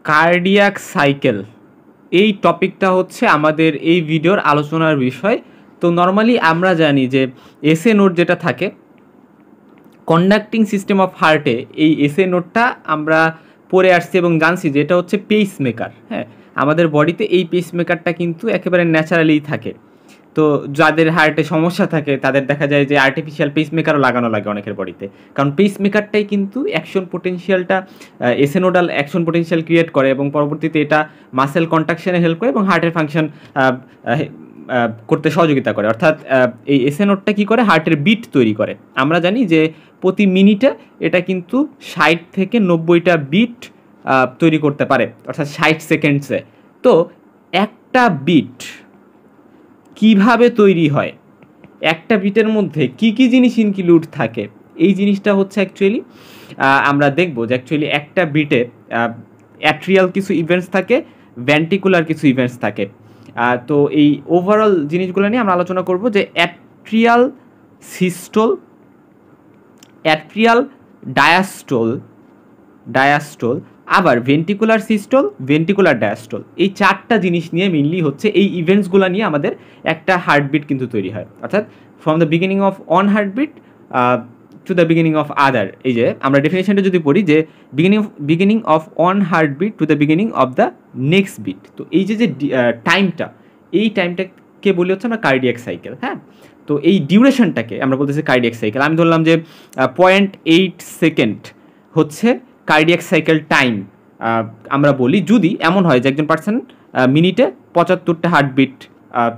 Cardiac cycle এই টপিকটা হচ্ছে আমাদের এই ভিডিওর আলোচনার বিষয়। তো নর্মালি আমরা জানি যে এসএ নোড যেটা থাকে কন্ডাক্টিং সিস্টেম অফ হার্টে, এই এসএ নোডটা আমরা পড়ে আসছি এবং জানছি যে এটা হচ্ছে পেস মেকার। হ্যাঁ, আমাদের বডিতে এই পেস মেকারটা কিন্তু একেবারে ন্যাচারালিই থাকে। তো যাদের হার্টে সমস্যা থাকে তাদের দেখা যায় যে আর্টিফিশিয়াল পেসমেকারও লাগানো লাগে অনেকের বডিতে, কারণ পেসমেকারটাই কিন্তু অ্যাকশন পোটেনশিয়ালটা এসেনোডাল অ্যাকশন পোটেনশিয়াল ক্রিয়েট করে এবং পরবর্তীতে এটা মাসেল কন্ট্রাকশনে হেল্প করে এবং হার্টের ফাংশন করতে সহযোগিতা করে। অর্থাৎ এই এসএনোডটা কী করে, হার্টের বিট তৈরি করে। আমরা জানি যে প্রতি মিনিটে এটা কিন্তু 60 থেকে 90টা বিট তৈরি করতে পারে, অর্থাৎ 60 সেকেন্ডসে। তো একটা বিট কিভাবে তৈরি হয়, একটা বিটের মধ্যে কি কি জিনিস ইনক্লুড থাকে, এই জিনিসটা হচ্ছে অ্যাকচুয়ালি আমরা দেখব যে অ্যাকচুয়ালি একটা বিটে অ্যাট্রিয়াল কিছু ইভেন্টস থাকে, ভেন্টিকুলার কিছু ইভেন্টস থাকে। তো এই ওভারঅল জিনিসগুলো নিয়ে আমরা আলোচনা করব যে অ্যাট্রিয়াল সিস্টোল, অ্যাট্রিয়াল ডায়াস্টোল, আবার ভেন্টিকুলার সিস্টোল, ভেন্টিকুলার ডায়াস্টোল, এই চারটা জিনিস নিয়ে মেনলি হচ্ছে এই ইভেন্টসগুলো নিয়ে আমাদের একটা হার্টবিট কিন্তু তৈরি হয়। অর্থাৎ from the beginning of one heartbeat to the beginning of other. এই যে আমরা ডেফিনেশনটা যদি পড়ি যে beginning of one heartbeat to the beginning of the next beat, তো এই যে টাইমটা, এই টাইমটাকে বলি হচ্ছে আমরা কার্ডিয়াক সাইকেল। হ্যাঁ, তো এই ডিউরেশনটাকে আমরা বলতেছি কার্ডিয়াক সাইকেল। আমি ধরলাম যে 0.8 সেকেন্ড হচ্ছে কার্ডিয়াক সাইকেল টাইম আমরা বলি, যদি এমন হয় যে একজন পার্সন মিনিটে 75টা হার্টবিট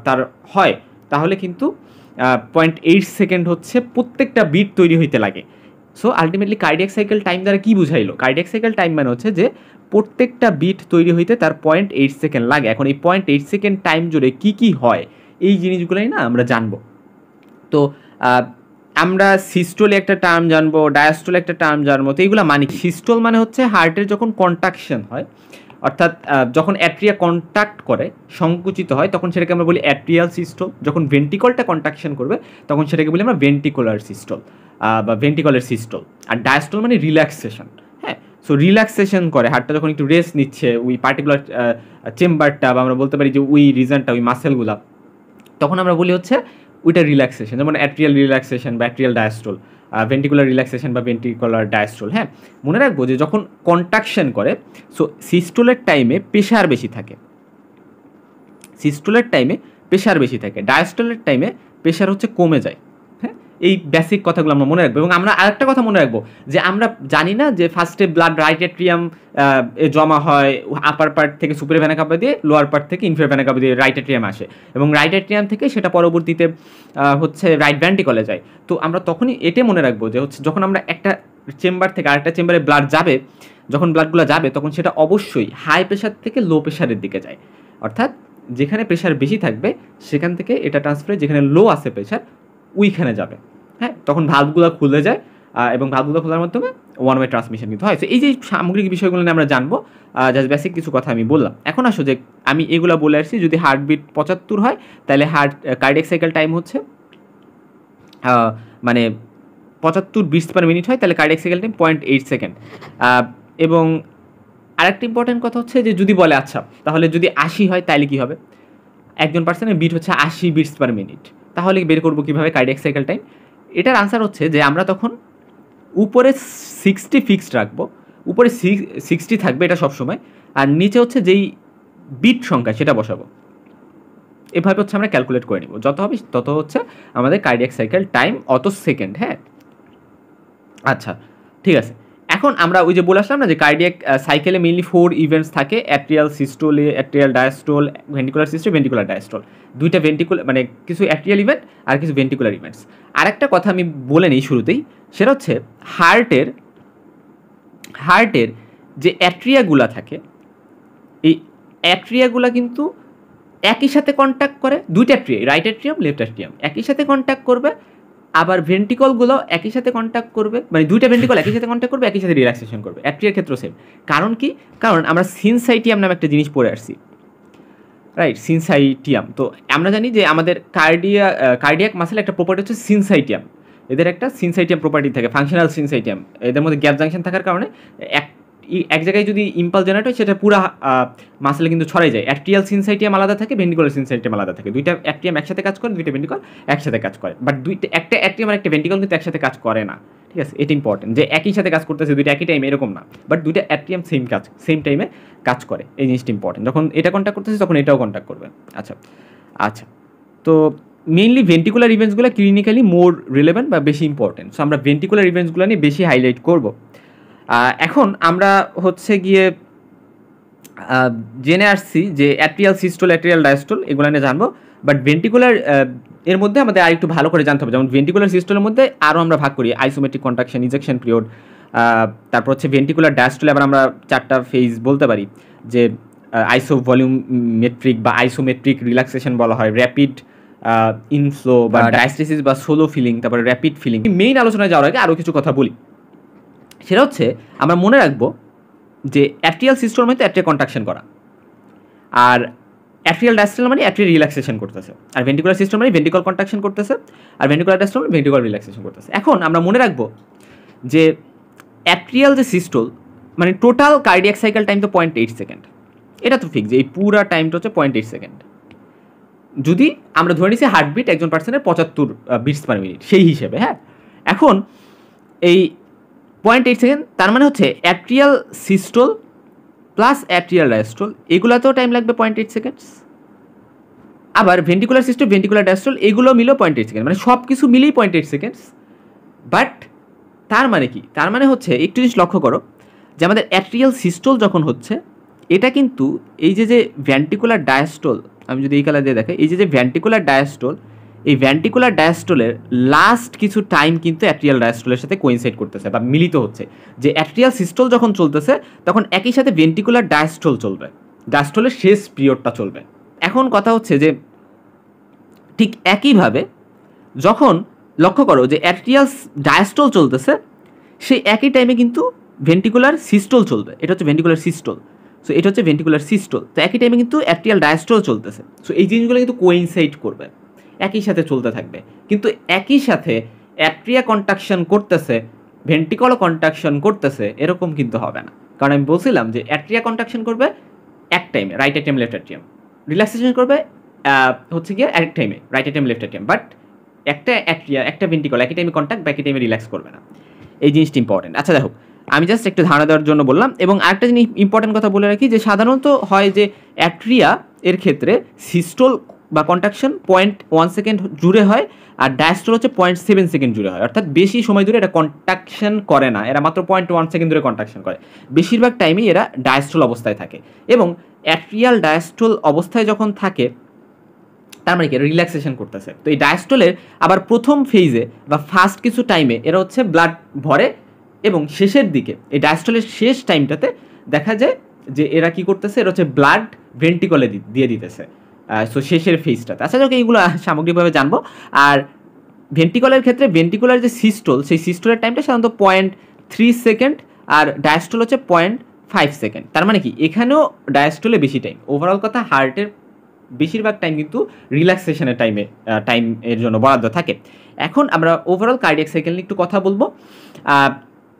তার হয়, তাহলে কিন্তু 0.8 সেকেন্ড হচ্ছে প্রত্যেকটা বিট তৈরি হইতে লাগে। So ultimately cardiac cycle time দ্বারা কী বুঝাইলো, কার্ডিয়াক সাইকেল টাইম মানে হচ্ছে যে প্রত্যেকটা বিট তৈরি হইতে তার 0.8 সেকেন্ড লাগে। এখন এই 0.8 সেকেন্ড টাইম জুড়ে কী কী হয় এই জিনিসগুলোই না আমরা জানবো। তো আমরা সিস্টোলে একটা টার্ম জানবো, ডায়াস্টোলে একটা টার্ম জানবো। তো এইগুলো মানে সিস্টোল মানে হচ্ছে হার্টের যখন কন্ট্রাকশন হয়, অর্থাৎ যখন অ্যাট্রিয়া কন্ট্যাক্ট করে, সংকুচিত হয়, তখন সেটাকে আমরা বলি অ্যাট্রিয়াল সিস্টোল। যখন ভেন্টিকলটা কন্ট্রাকশন করবে তখন সেটাকে বলি আমরা ভেন্টিকুলার সিস্টোল বা ভেন্টিকুলার সিস্টোল। আর ডায়াস্টোল মানে রিল্যাক্সেশন। হ্যাঁ, সো রিল্যাক্সেশন করে হার্টটা যখন একটু রেস্ট নিচ্ছে ওই পার্টিকুলার চেম্বারটা, বা আমরা বলতে পারি যে ওই রিজনটা, ওই মাসেলগুলা, তখন আমরা বলি হচ্ছে ওইটা রিল্যাক্সেশন। যেমন অ্যাট্রিয়াল রিল্যাক্সেশন বা অ্যাট্রিয়াল ডায়াস্টোল, ভেন্টিকুলার রিল্যাক্সেশন বা ভেন্টিকুলার ডায়াস্টোল। হ্যাঁ, মনে রাখবো যে যখন কন্ট্রাকশন করে, সো সিস্টোলের টাইমে প্রেশার বেশি থাকে, সিস্টোলের টাইমে প্রেশার বেশি থাকে, ডায়াস্টোলের টাইমে প্রেশার হচ্ছে কমে যায়। হ্যাঁ, এই বেসিক কথাগুলো আমরা মনে রাখবো। এবং আমরা আরেকটা কথা মনে রাখবো যে আমরা জানি না যে ফার্স্টে ব্লাড রাইট অ্যাট্রিয়াম জমা হয় আপার পার্ট থেকে সুপার ভেনা কাভা দিয়ে, লোয়ার পার্ট থেকে ইনফেরিয়র ভেনা কাভা দিয়ে রাইট অ্যাট্রিয়াম আসে, এবং রাইট অ্যাট্রিয়াম থেকে সেটা পরবর্তীতে হচ্ছে রাইট ভেন্ট্রিকলে যায়। তো আমরা তখনই এটা মনে রাখবো যে হচ্ছে যখন আমরা একটা চেম্বার থেকে আরেকটা চেম্বারে ব্লাড যাবে, যখন ব্লাডগুলো যাবে তখন সেটা অবশ্যই হাই প্রেশার থেকে লো প্রেশারের দিকে যায়। অর্থাৎ যেখানে প্রেশার বেশি থাকবে সেখান থেকে এটা ট্রান্সফার, যেখানে লো আছে প্রেশার ওইখানে যাবে। হ্যাঁ, তখন ভালভগুলো খুলে যায় এবং ভালভগুলো খোলার মাধ্যমে ওয়ান ওয়ে ট্রান্সমিশন কিন্তু হয়। তো এই যে সামগ্রিক বিষয়গুলো নিয়ে আমরা জানবো, জাস্ট বেসিক কিছু কথা আমি বললাম। এখন আসো যে আমি এগুলো বলে আসছি, যদি হার্টবিট 75 হয় তাহলে কার্ডিয়াক সাইকেল টাইম হচ্ছে মানে 75 বিটস পার মিনিট হয়, তাহলে কার্ডিয়াক সাইকেল টাইম 0.8 সেকেন্ড। এবং আরেকটা ইম্পর্টেন্ট কথা হচ্ছে যে যদি বলে আচ্ছা তাহলে যদি 80 হয় তাহলে কী হবে, একজন পার্সনের বিট হচ্ছে 80 বিটস পার মিনিট, তাহলে বের করবো কীভাবে কার্ডিয়াক সাইকেল টাইম? এটার আনসার হচ্ছে যে আমরা তখন উপরে 60 ফিক্সড রাখবো, উপরে 60 থাকবে এটা সবসময়, আর নিচে হচ্ছে যেই বিট সংখ্যা সেটা বসাবো। এভাবে হচ্ছে আমরা ক্যালকুলেট করে নিব, যত হবে তত হচ্ছে আমাদের কার্ডিয়াক সাইকেল টাইম অত সেকেন্ড। হ্যাঁ, আচ্ছা ঠিক আছে। এখন আমরা ওই যে বলে আসলাম না যে কার্ডিয়াক সাইকেলে মেইনলি 4 ইভেন্টস থাকে, অ্যাট্রিয়াল সিস্টোলে, atrial diastole, ventricular systole, ventricular diastole. দুইটা ভেন্টিকুলার মানে কিছু অ্যাট্রিয়াল ইভেন্ট আর কিছু ভেন্টিকুলার ইভেন্টস। আরেকটা কথা আমি বলে নিই শুরুতেই, সেটা হচ্ছে হার্টের যে অ্যাট্রিয়াগুলা থাকে, এই অ্যাট্রিয়াগুলা কিন্তু একই সাথে কন্ট্যাক্ট করে, দুইটা atria, right atrium left atrium একই সাথে কন্ট্যাক্ট করবে, আবার ভেন্টিকলগুলো একই সাথে কন্ট্যাক্ট করবে, মানে দুইটা ভেন্টিকল একই সাথে কন্ট্যাক্ট করবে, একই সাথে রিল্যাক্সেশন করবে। অ্যাট্রিয়ার ক্ষেত্রে সেম। কারণ কি? কারণ আমরা সিনসাইটিয়াম নামে একটা জিনিস পড়ে আসছি, রাইট? সিনসাইটিয়াম। তো আমরা জানি যে আমাদের কার্ডিয়াক মাসেল একটা প্রপার্টি হচ্ছে সিনসাইটিয়াম। এদের একটা সিনসাইটিয়াম প্রপার্টি থাকে, ফাংশনাল সিনসাইটিয়াম। এদের মধ্যে গ্যাপ জাংশন থাকার কারণে এক জায়গায় যদি ইম্পালস জেনারেট হয় সেটা পুরো মাসেলে কিন্তু ছড়াই যায়। অ্যাট্রিয়াল সিনসাইটিয়াম আলাদা থাকে, ভেন্ট্রিকুলার সিনসাইটিয়াম আলাদা থাকে। দুইটা অ্যাট্রিয়াম একসাথে কাজ করে, দুইটা ভেন্ট্রিকল একসাথে কাজ করে, বাট একটা অ্যাট্রিয়াম আর একটা ভেন্ট্রিকল কিন্তু একসাথে কাজ করে না। ঠিক আছে, এটা ইম্পর্টেন্ট যে একই সাথে কাজ করতেছে দুইটা একই টাইমে এরকম না, বাট দুইটা অ্যাট্রিয়াম সেম টাইমে কাজ করে। এই জিনিসটা ইম্পর্টেন্ট, যখন এটা কন্ট্যাক্ট করতেছে তখন এটাও কন্ট্যাক্ট করবে। আচ্ছা আচ্ছা, তো মেইনলি ভেন্ট্রিকুলার ইভেন্টসগুলো ক্লিনিক্যালি মোর রিলেভেন্ট বা বেশি ইম্পর্টেন্ট। সো আমরা ভেন্ট্রিকুলার ইভেন্টসগুলো নিয়ে বেশি হাইলাইট করব। এখন আমরা হচ্ছে গিয়ে জেনে আসছি যে অ্যাট্রিয়াল সিস্টোল, অ্যাট্রিয়াল ডায়াস্টোল এগুলো নিয়ে জানবো, বাট ভেন্ট্রিকুলার এর মধ্যে আমাদের আরেকটু ভালো করে জানতে হবে। যেমন ভেন্ট্রিকুলার সিস্টোলের মধ্যে আরও আমরা ভাগ করি আইসোমেট্রিক কন্ট্রাকশন, ইজেকশন পিরিয়ড, তারপর হচ্ছে ভেন্ট্রিকুলার ডায়াস্টোলে আবার আমরা 4টা ফেজ বলতে পারি, যে আইসো ভলিউমেট্রিক বা আইসোমেট্রিক রিল্যাক্সেশন বলা হয়, র্যাপিড ইনফ্লো বা ডায়াস্টেসিস বা সোলো ফিলিং, তারপরে র্যাপিড ফিলিং। মেইন আলোচনায় যাওয়ার আগে আরও কিছু কথা বলি, সেটা হচ্ছে আমরা মনে রাখবো যে অ্যাট্রিয়াল সিস্টোল মানে অ্যাট্রিয়াল কন্ট্রাকশন করা, আর অ্যাট্রিয়াল ডায়াস্টোল মানে অ্যাট্রিয়াল রিল্যাক্সেশন করতেছে, আর ভেন্ট্রিকুলার সিস্টোল মানে ভেন্ট্রিকল কন্ট্রাকশন করতেছে, আর ভেন্ট্রিকুলার ডায়াস্টোল মানে ভেন্ট্রিকল রিল্যাক্সেশন করতেছে। এখন আমরা মনে রাখবো যে অ্যাট্রিয়াল যে সিস্টোল মানে টোটাল কার্ডিয়াক সাইকেল টাইম তো 0.8 সেকেন্ড, এটা তো ফিক্স, এই পুরা টাইমটা হচ্ছে 0.8 সেকেন্ড। যদি আমরা ধরে নিচ্ছি হার্টবিট একজন পার্সনের 75 বিটস পার মিনিট সেই হিসেবে, হ্যাঁ, এখন এই 0.8 সেকেন্ড, তার মানে হচ্ছে atrial systole plus atrial diastole এগুলোতেও টাইম লাগবে 0.8 সেকেন্ডস। আবার ভেন্ট্রিকুলার সিস্টোল, ভেন্ট্রিকুলার ডায়াস্টোল এগুলো মিলেও 0.8 সেকেন্ড, মানে সব কিছু মিলেই 0.8 সেকেন্ডস। বাট তার মানে কি, তার মানে হচ্ছে একটু জিনিস লক্ষ্য করো যে আমাদের অ্যাট্রিয়াল সিস্টোল যখন হচ্ছে এটা কিন্তু এই যে ভেন্ট্রিকুলার ডায়াস্টোল, আমি যদি এই কালার দিয়ে দেখাই, এই যে ভেন্ট্রিকুলার ডায়াস্টোল, এই ভেন্ট্রিকুলার ডায়াস্টোলের লাস্ট কিছু টাইম কিন্তু অ্যাট্রিয়াল ডায়াস্টোলের সাথে কোইনসাইড করতেছে বা মিলিত হচ্ছে। যে অ্যাট্রিয়াল সিস্টোল যখন চলতেছে তখন একই সাথে ভেন্ট্রিকুলার ডায়াস্টোল চলবে, ডায়াস্টোলের শেষ পিরিয়ডটা চলবে। এখন কথা হচ্ছে যে ঠিক একইভাবে যখন লক্ষ্য করো যে অ্যাট্রিয়াল ডায়াস্টোল চলতেছে সেই একই টাইমে কিন্তু ভেন্ট্রিকুলার সিস্টোল চলবে, এটা হচ্ছে ভেন্ট্রিকুলার সিস্টোল। সো এটা হচ্ছে ভেন্ট্রিকুলার সিস্টোল, তো একই টাইমে কিন্তু অ্যাট্রিয়াল ডায়াস্টোল চলতেছে। সো এই জিনিসগুলো কিন্তু কোইনসাইড করবে, একই সাথে চলতে থাকবে, কিন্তু একই সাথে অ্যাট্রিয়া কন্ট্রাকশন করতেছে, ভেন্ট্রিকলও কন্ট্রাকশন করতেছে এরকম কিন্তু হবে না। কারণ আমি বলছিলাম যে অ্যাট্রিয়া কন্ট্রাকশন করবে এক টাইমে, right atrium left atrium, relaxation করবে হচ্ছে গিয়ে এক টাইমে, right atrium left atrium, but একটা অ্যাট্রিয়া একটা ভেন্ট্রিকল একই টাইমে কন্ট্যাক্ট বা একই টাইমে রিল্যাক্স করবে না। এই জিনিসটা ইম্পর্টেন্ট। আচ্ছা দেখো, আমি জাস্ট একটু ধারণা দেওয়ার জন্য বললাম। এবং আরেকটা জিনিস ইম্পর্টেন্ট কথা বলে রাখি যে সাধারণত হয় যে অ্যাট্রিয়া এর ক্ষেত্রে সিস্টোল বা কন্ট্রাকশন 0.1 সেকেন্ড জুড়ে হয়, আর ডায়াস্টোল হচ্ছে 0.7 সেকেন্ড জুড়ে হয়, অর্থাৎ বেশি সময় ধরে এটা কন্ট্রাকশন করে না, এরা মাত্র 0.1 সেকেন্ড ধরে কন্ট্রাকশন করে, বেশিরভাগ টাইমেই এরা ডায়াস্টোল অবস্থায় থাকে। এবং অ্যাট্রিয়াল ডায়াস্টোল অবস্থায় যখন থাকে তার মানে কি রিল্যাক্সেশন করতেছে। তো এই ডায়াস্টোলের আবার প্রথম ফেজে বা ফার্স্ট কিছু টাইমে এরা হচ্ছে ব্লাড ভরে, এবং শেষের দিকে এই ডায়াস্টোলের শেষ টাইমটাতে দেখা যায় যে এরা কি করতেছে, এরা হচ্ছে ব্লাড ভেন্ট্রিকলে দিয়ে দিতেছে। সো শেষের ফেজটাতে। আচ্ছা যাক, এইগুলো সামগ্রিকভাবে জানবো। আর ভেন্ট্রিকলের ক্ষেত্রে ভেন্ট্রিকুলার যে সিস্টোল, সেই সিস্টোলের টাইমটা সাধারণত 0.3 সেকেন্ড, আর ডায়াস্টোল হচ্ছে 0.5 সেকেন্ড। তার মানে কি এখানেও ডায়াস্টোলে বেশি টাইম। ওভারঅল কথা, হার্টের বেশিরভাগ টাইম কিন্তু রিল্যাক্সেশনের টাইম এর জন্য বরাদ্দ থাকে। এখন আমরা ওভারঅল কার্ডিয়াক সাইকেল নিয়ে একটু কথা বলবো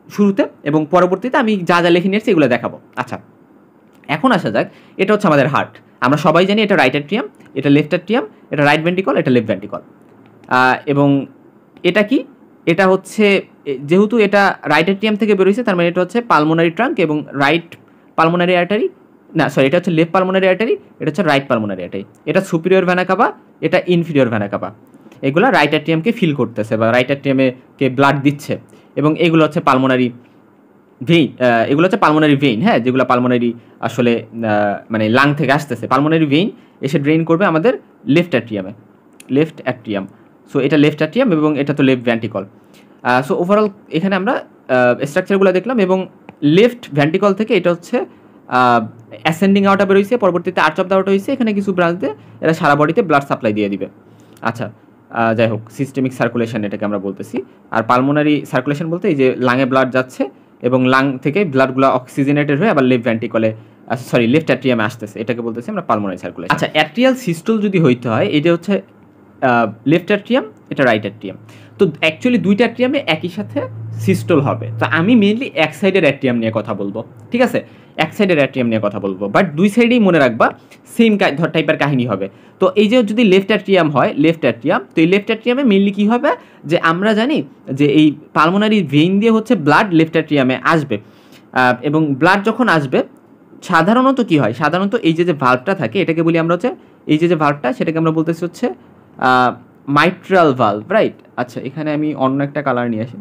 শুরুতে, এবং পরবর্তীতে আমি যা যা লিখে নিয়েছি এগুলো দেখাবো। আচ্ছা, এখন আসা যাক, এটা হচ্ছে আমাদের হার্ট। আমরা সবাই জানি এটা রাইট অ্যাট্রিয়াম, এটা লেফট অ্যাট্রিয়াম, এটা রাইট ভেন্ট্রিকল, এটা লেফট ভেন্ট্রিকল। এবং এটা কি, এটা হচ্ছে যেহেতু এটা রাইট অ্যাট্রিয়াম থেকে বেরোইছে, তার মানে এটা হচ্ছে পালমোনারি ট্রাঙ্ক এবং রাইট পালমোনারি আর্টারি, না সরি, এটা হচ্ছে লেফট পালমোনারি আর্টারি, এটা হচ্ছে রাইট পালমোনারি আর্টারি, এটা সুপিরিয়র ভেনা কাভা, এটা ইনফিরিয়র ভেনা কাভা। এগুলো রাইট অ্যাট্রিয়ামকে ফিল করতেছে বা রাইট অ্যাট্রিয়ামকে ব্লাড দিচ্ছে, এবং এগুলো হচ্ছে পালমোনারি ভেইন, এগুলো হচ্ছে পালমোনারি ভেইন, হ্যাঁ, যেগুলো পালমোনারি আসলে মানে লাং থেকে আসতেছে। পালমোনারি ভেইন এসে ড্রেন করবে আমাদের লেফট অ্যাট্রিয়াম। সো এটা লেফট অ্যাট্রিয়াম এবং এটা তো লেফট ভেন্ট্রিকল। সো ওভারঅল এখানে আমরা স্ট্রাকচারগুলো দেখলাম, এবং লেফট ভেন্ট্রিকল থেকে এটা হচ্ছে অ্যাসেন্ডিং আউটটা বেরোইছে, পরবর্তীতে আর্চ অফ দ্য আউট হয়েছে, এখানে কিছু ব্রাঞ্চ দিয়ে এরা সারা বডিতে ব্লাড সাপ্লাই দিয়ে দিবে। আচ্ছা, যাই হোক, সিস্টেমিক সার্কুলেশন এটাকে আমরা বলতেছি। আর পালমোনারি সার্কুলেশন বলতে এই যে লাঙে ব্লাড যাচ্ছে এবং লাং থেকে ব্লাডগুলো অক্সিজেনেটেড হয়ে আবার লেফট ভেন্ট্রিকলে, লেফট অ্যাট্রিয়ামে আসতেছে, এটাকে বলতেছি আমরা পালমোনারি সার্কুলেশন। আচ্ছা, অ্যাট্রিয়াল সিস্টোল যদি হইতে হয়, এটা হচ্ছে লেফট অ্যাট্রিয়াম, এটা রাইট অ্যাট্রিয়াম। তো অ্যাকচুয়ালি দুইটা অ্যাট্রিয়ামে একই সাথে সিস্টোল হবে। তো আমি মেইনলি এক সাইডের অ্যাট্রিয়াম নিয়ে কথা বলবো, ঠিক আছে, এক সাইডের অ্যাট্রিয়াম নিয়ে কথা বলবো, বাট দুই সাইডেই মনে রাখবা সেম টাইপের কাহিনী হবে। তো এই যে যদি লেফট অ্যাট্রিয়াম হয়, লেফট অ্যাট্রিয়াম, তো এই লেফট অ্যাট্রিয়ামে মেইনলি কী হবে, যে আমরা জানি যে এই পালমোনারি ভেইন দিয়ে হচ্ছে ব্লাড লেফট অ্যাট্রিয়ামে আসবে, এবং ব্লাড যখন আসবে সাধারণত কি হয়, সাধারণত এই যে ভাল্বটা থাকে এটাকে বলি আমরা হচ্ছে, এই যে ভাল্বটা সেটাকে আমরা বলতেছি হচ্ছে মাইট্রাল ভাল্ভ, রাইট। আচ্ছা এখানে আমি অন্য একটা কালার নিয়ে আসি।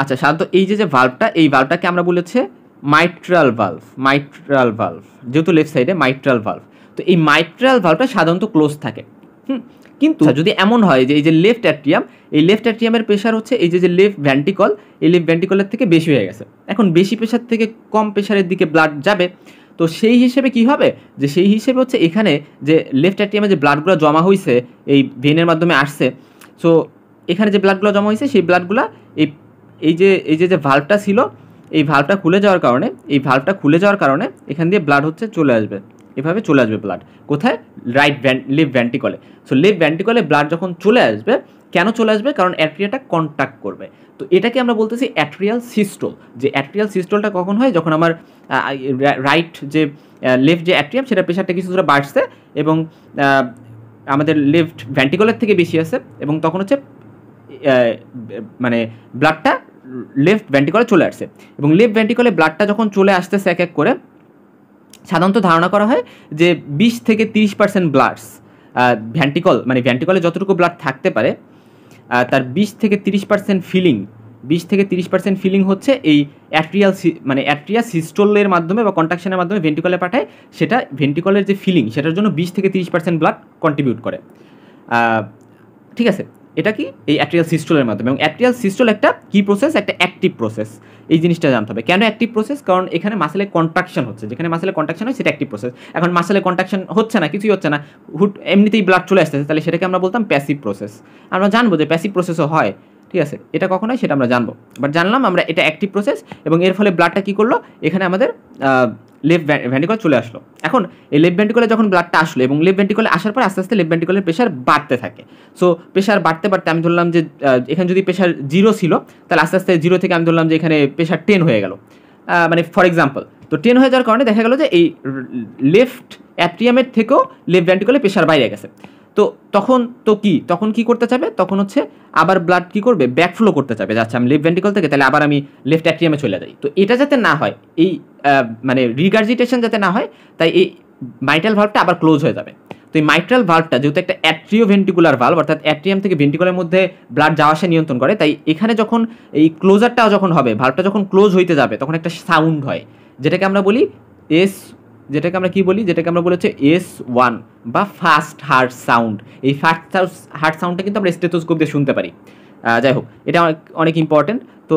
আচ্ছা সাধারণত এই যে ভাল্বটা, এই ভাল্বটাকে আমরা বলেছে মাইট্রাল ভাল্ভ, মাইট্রাল ভাল্ভ, যেহেতু লেফট সাইডে মাইট্রাল ভাল্ভ। তো এই মাইট্রাল ভাল্বটা সাধারণত ক্লোজ থাকে। কিন্তু যদি এমন হয় যে এই যে লেফট অ্যাট্রিয়াম, এই লেফট অ্যাট্রিয়ামের প্রেশার হচ্ছে এই যে লেফট ভেন্ট্রিকল, এই লেফট ভেন্ট্রিকলের থেকে বেশি হয়ে গেছে, এখন বেশি প্রেশার থেকে কম প্রেশারের দিকে ব্লাড যাবে, তো সেই হিসেবে কি হবে, যে সেই হিসেবে হচ্ছে এখানে যে লেফট অ্যাট্রিয়ামে যে ব্লাডগুলো জমা হয়েছে এই ভেনের মাধ্যমে আসছে, সো এখানে যে ব্লাডগুলো জমা হয়েছে সেই ব্লাডগুলো এই যে ভাল্বটা ছিল, এই ভাল্বটা খুলে যাওয়ার কারণে, এই ভাল্বটা খুলে যাওয়ার কারণে এখান দিয়ে ব্লাড হচ্ছে চলে আসবে, এভাবে চলে আসবে ব্লাড কোথায়, লেফট ভেন্ট্রিকলে। সো লেফট ভেন্ট্রিকলে ব্লাড যখন চলে আসবে, কেন চলে আসবে, কারণ অ্যাট্রিয়াটা কন্ট্যাক্ট করবে। তো এটাকে আমরা বলতেছি অ্যাট্রিয়াল সিস্টোল। যে অ্যাট্রিয়াল সিস্টোলটা কখন হয়, যখন আমার রাইট যে লেফট যে অ্যাট্রিয়াম সেটা প্রেশারটা কিছুটা বাড়ছে এবং আমাদের লেফট ভেন্ট্রিকলের থেকে বেশি আছে, এবং তখন হচ্ছে মানে ব্লাডটা লেফট ভেন্ট্রিকলে চলে আসছে, এবং লেফট ভেন্ট্রিকলে ব্লাডটা যখন চলে আসতেছে এক এক করে, সাধারণত ধারণা করা হয় যে 20 থেকে 30% ব্লাডস ভেন্ট্রিকল, মানে ভেন্ট্রিকলে যতটুকু ব্লাড থাকতে পারে তার 20 থেকে 30% ফিলিং, 20 থেকে 30% ফিলিং হচ্ছে এই অ্যাট্রিয়া সিস্টোলের মাধ্যমে বা কন্ট্রাকশনের মাধ্যমে ভেন্ট্রিকলে পাঠায়, সেটা ভেন্ট্রিকলের যে ফিলিং সেটার জন্য 20 থেকে 30% ব্লাড কন্ট্রিবিউট করে, ঠিক আছে। এটা কি এই অ্যাট্রিয়াল সিস্টোলের মাধ্যমে, এবং অ্যাট্রিয়াল সিস্টোল একটা কি প্রসেস, একটা অ্যাক্টিভ প্রসেস, এই জিনিসটা জানতে হবে। কেন অ্যাক্টিভ প্রসেস, কারণ এখানে মাসেলে কন্ট্রাকশন হচ্ছে, যেখানে মাসেলে কন্ট্রাকশন হয় সেটা অ্যাক্টিভ প্রসেস। এখন মাসেলে কন্ট্রাকশন হচ্ছে না, কিছুই হচ্ছে না, এমনিতেই ব্লাড চলে আসতেছে, তাহলে সেটাকে আমরা বলতাম প্যাসিভ প্রসেস। আমরা জানবো যে প্যাসিভ প্রসেসও হয়, ঠিক আছে, এটা কখন হয় সেটা আমরা জানবো, বাট জানলাম আমরা এটা অ্যাক্টিভ প্রসেস, এবং এর ফলে ব্লাডটা কী করলো, এখানে আমাদের লেফট ভেন্ট্রিকল চলে আসলো। এখন এই লেফট ভেন্ট্রিকলে যখন ব্লাডটা আসলো এবং লেফট ভেন্ট্রিকলে আসার পর আস্তে আস্তে লেফট ভেন্ট্রিকলের প্রেশার বাড়তে থাকে। সো প্রেশার বাড়তে বাড়তে আমি ধরলাম যে এখানে যদি প্রেশার 0 ছিল, তাহলে আস্তে আস্তে 0 থেকে আমি ধরলাম যে এখানে প্রেশার 10 হয়ে গেল, মানে ফর এক্সাম্পল। তো 10 হয়ে যাওয়ার কারণে দেখা গেল যে এই লেফট অ্যাট্রিয়ামের থেকেও লেফট ভেন্ট্রিকলে প্রেশার বাইরে গেছে। তো তখন কি করতে চাবে, তখন হচ্ছে আবার ব্লাড কি করবে, ব্যাকফ্লো করতে চাবে, যাচ্ছে আমি লেফট ভেন্ট্রিকল থেকে, তাহলে আবার আমি লেফট অ্যাট্রিয়ামে চলে যাই। তো এটা যাতে না হয়, এই মানে রিগার্জিটেশন যাতে না হয়, তাই এই মাইট্রাল ভাল্বটা আবার ক্লোজ হয়ে যাবে। তো এই মাইট্রাল ভাল্বটা যেহেতু একটা অ্যাট্রিওভেন্ট্রিকুলার ভাল্ব, অর্থাৎ অ্যাট্রিয়াম থেকে ভেন্ট্রিকলের মধ্যে ব্লাড যাওয়া আসা নিয়ন্ত্রণ করে, তাই এখানে যখন এই ক্লোজারটাও যখন হবে, ভাল্বটা যখন ক্লোজ হইতে যাবে, তখন একটা সাউন্ড হয়, যেটাকে আমরা বলি যেটাকে আমরা বলি হচ্ছে S1 বা ফার্স্ট হার্ট সাউন্ড। এই ফার্স্ট হার্ট সাউন্ডটা কিন্তু আমরা স্টেথোস্কোপ দিয়ে শুনতে পারি। যাই হোক, এটা অনেক ইম্পর্টেন্ট। তো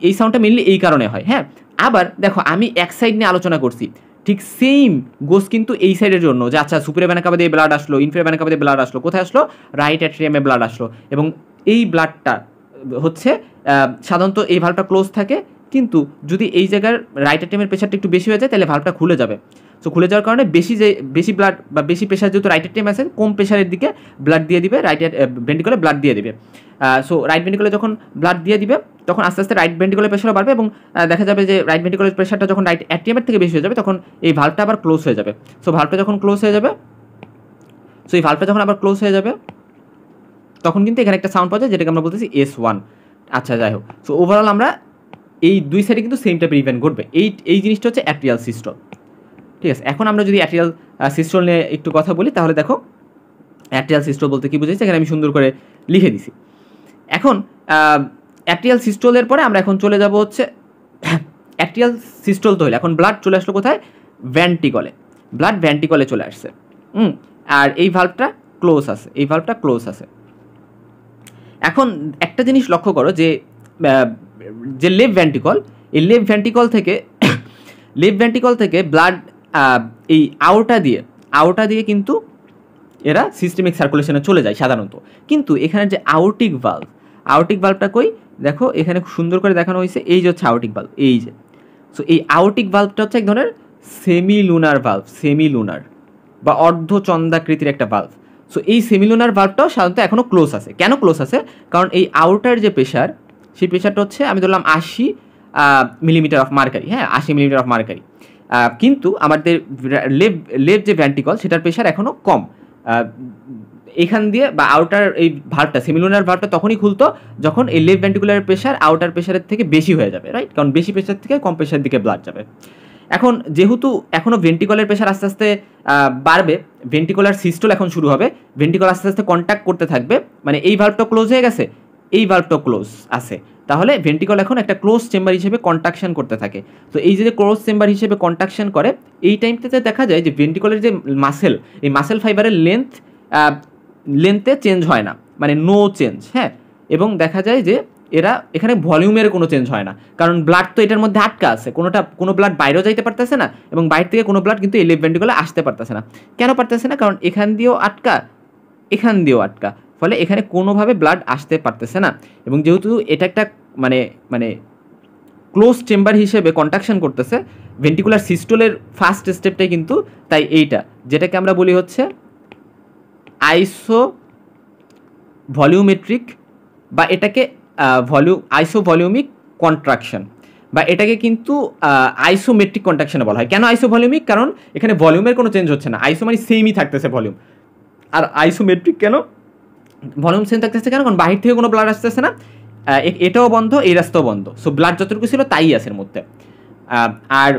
এই সাউন্ডটা মেনলি এই কারণে হয়। হ্যাঁ, আবার দেখো আমি এক সাইড নিয়ে আলোচনা করছি, ঠিক সেম গোস কিন্তু এই সাইডের জন্য, যে আচ্ছা সুপিরিয়র ভেনা কাভা দিয়ে ব্লাড আসলো, ইনফেরিয়র ভেনা কাভা দিয়ে ব্লাড আসলো, কোথায় আসলো, রাইট অ্যাট্রিয়ামে ব্লাড আসলো, এবং এই ব্লাডটা হচ্ছে সাধারণত এই ভাল্বটা ক্লোজ থাকে, কিন্তু যদি এই জায়গার রাইট অ্যাট্রিয়ামের প্রেশারটা একটু বেশি হয়ে যায়, তাহলে ভাল্বটা খুলে যাবে। সো খুলে যাওয়ার কারণে বেশি ব্লাড বা বেশি প্রেশার যেহেতু রাইট অ্যাট্রিয়াম আছে, কম প্রেশারের দিকে ব্লাড দিয়ে দিবে, রাইট ভেন্ট্রিকলে ব্লাড দিয়ে দিবে। সো রাইট ভেন্ট্রিকলে যখন ব্লাড দিয়ে দিবে, তখন আস্তে আস্তে রাইট ভেন্ট্রিকলের প্রেশারও বাড়বে, এবং দেখা যাবে যে রাইট ভেন্ট্রিকলের প্রেশারটা যখন রাইট অ্যাট্রিয়ামের থেকে বেশি হয়ে যাবে, তখন এই ভাল্বটা আবার ক্লোজ হয়ে যাবে। সো ভাল্বটা যখন ক্লোজ হয়ে যাবে, তখন কিন্তু এখানে একটা সাউন্ড পাওয়া যায়, যেটাকে আমরা বলতেছি S1। আচ্ছা যাই হোক, সো ওভারঅল আমরা এই দুই সাইডে কিন্তু সেম টাইপের ইভেন্ট ঘটবে। এই জিনিসটা হচ্ছে অ্যাট্রিয়াল সিস্টোল, ঠিক আছে। এখন আমরা যদি অ্যাট্রিয়াল সিস্টোল নিয়ে একটু কথা বলি, তাহলে দেখো অ্যাট্রিয়াল সিস্টোল বলতে কি বুঝেছি, এখানে আমি সুন্দর করে লিখে দিছি। এখন অ্যাট্রিয়াল সিস্টোলের পরে আমরা এখন চলে যাব হচ্ছে অ্যাট্রিয়াল সিস্টোল তো হলে এখন ব্লাড চলে আসলো কোথায়, ভেন্ট্রিকলে, ব্লাড ভেন্ট্রিকলে চলে আসছে। আর এই ভাল্বটা ক্লোজ আছে। এখন একটা জিনিস লক্ষ্য করো যে লেফট ভেন্ট্রিকল, এই লেফট ভেন্ট্রিকল থেকে ব্লাড এই আউটা দিয়ে কিন্তু এরা সিস্টেমিক সার্কুলেশনে চলে যায় সাধারণত। কিন্তু এখানে যে আউটিক ভাল্বটা কই, দেখো এখানে খুব সুন্দর করে দেখানো হয়েছে, এই যে হচ্ছে আউটিক ভাল্ব, এই যে। সো এই আউটিক ভাল্বটা হচ্ছে এক ধরনের সেমি লুনার বা অর্ধচন্দ্রাকৃতির একটা ভাল্ব। সো এই সেমিলুনার ভালভটাও সাধারণত এখনও ক্লোজ আছে। কেন ক্লোজ আছে? কারণ এই আউটার যে প্রেশার, সেই প্রেশারটা হচ্ছে আমি ধরলাম 80 মিলিমিটার অফ মার্কারি, হ্যাঁ 80 মিলিমিটার অফ মার্কারি, কিন্তু আমাদের লেফট যে ভেন্ট্রিকল সেটার প্রেশার এখনও কম। এখান দিয়ে বা আউটার এই ভালভটা সেমিলুনার ভালভটা তখনই খুলতো যখন এই লেফট ভেন্ট্রিকুলার প্রেশার আউটার প্রেশারের থেকে বেশি হয়ে যাবে, রাইট? কারণ বেশি প্রেশার থেকে কম প্রেশার দিকে ব্লাড যাবে। এখন যেহেতু এখনও ভেন্ট্রিকলের প্রেশার আস্তে আস্তে বাড়বে, ভেন্ট্রিকুলার সিস্টল এখন শুরু হবে, ভেন্ট্রিকল আস্তে আস্তে কন্ট্যাক্ট করতে থাকবে, মানে এই ভালভটা ক্লোজ হয়ে গেছে, এই ভালভটা ক্লোজ আছে, তাহলে ভেন্ট্রিকল এখন একটা ক্লোজ চেম্বার হিসেবে কন্ট্রাকশন করতে থাকে। তো এই যে ক্লোজ চেম্বার হিসেবে কন্ট্রাকশন করে, এই টাইমটাতে দেখা যায় যে ভেন্ট্রিকলের যে মাসেল, এই মাসেল ফাইবারের লেন্থে চেঞ্জ হয় না, মানে নো চেঞ্জ, হ্যাঁ। এবং দেখা যায় যে এরা এখানে ভলিউমের কোনো চেঞ্জ হয় না, কারণ ব্লাড তো এটার মধ্যে আটকা আছে, কোনো ব্লাড বাইরেও যাইতে পারতেছে না, এবং বাইরে থেকে কোনো ব্লাড কিন্তু এই লেফট ভেন্ট্রিকলে আসতে পারতেছে না। কেন পারতেছে না? কারণ এখান দিয়েও আটকা, এখান দিয়েও আটকা, ফলে এখানে কোনোভাবে ব্লাড আসতে পারতেছে না। এবং যেহেতু এটা একটা মানে ক্লোজ চেম্বার হিসেবে কন্ট্রাকশন করতেছে, ভেন্ট্রিকুলার সিস্টোলের ফার্স্ট স্টেপটাই কিন্তু তাই এইটা, যেটাকে আমরা বলি হচ্ছে আইসোভলিউমেট্রিক, বা এটাকে আইসোভলিউমিক কন্ট্রাকশন, বা এটাকে কিন্তু আইসোমেট্রিক কন্ট্রাকশনে বলা হয়। কেন আইসোভলিউমিক? কারণ এখানে ভলিউমের কোনো চেঞ্জ হচ্ছে না, আইসো মানে সেমই থাকতেছে ভলিউম। আর আইসোমেট্রিক কেন? ভলিউম সেম থাকতেছে কেন? কারণ বাহির থেকে কোনো ব্লাড আসতেছে না, এটাও বন্ধ, এই রাস্তাও বন্ধ, সো ব্লাড যতটুকু ছিল তাই আছে এর মধ্যে। আর